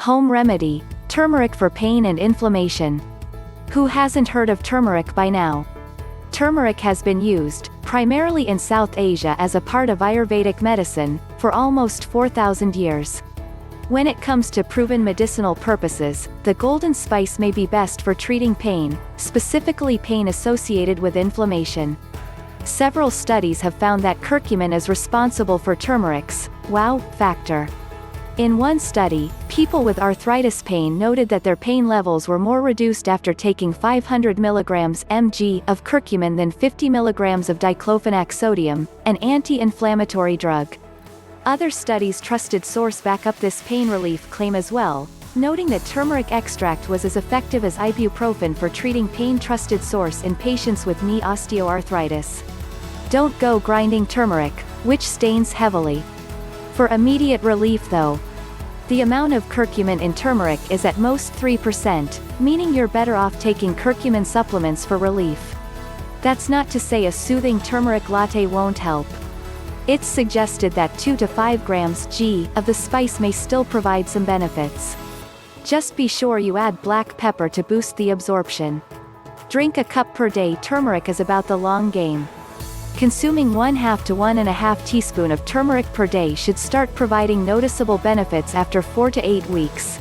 Home remedy: turmeric for pain and inflammation. Who hasn't heard of turmeric by now? Turmeric has been used, primarily in South Asia as a part of Ayurvedic medicine, for almost 4,000 years. When it comes to proven medicinal purposes, the golden spice may be best for treating pain, specifically pain associated with inflammation. Several studies have found that curcumin is responsible for turmeric's wow factor. In one study, people with arthritis pain noted that their pain levels were more reduced after taking 500 mg/mg of curcumin than 50 mg of diclofenac sodium, an anti-inflammatory drug. Other studies' trusted source back up this pain relief claim as well, noting that turmeric extract was as effective as ibuprofen for treating pain. Trusted source in patients with knee osteoarthritis. Don't go grinding turmeric, which stains heavily. For immediate relief though, the amount of curcumin in turmeric is at most 3%, meaning you're better off taking curcumin supplements for relief. That's not to say a soothing turmeric latte won't help. It's suggested that 2 to 5 grams g of the spice may still provide some benefits. Just be sure you add black pepper to boost the absorption. Drink a cup per day. Turmeric is about the long game. Consuming 1/2 to 1.5 teaspoon of turmeric per day should start providing noticeable benefits after 4 to 8 weeks.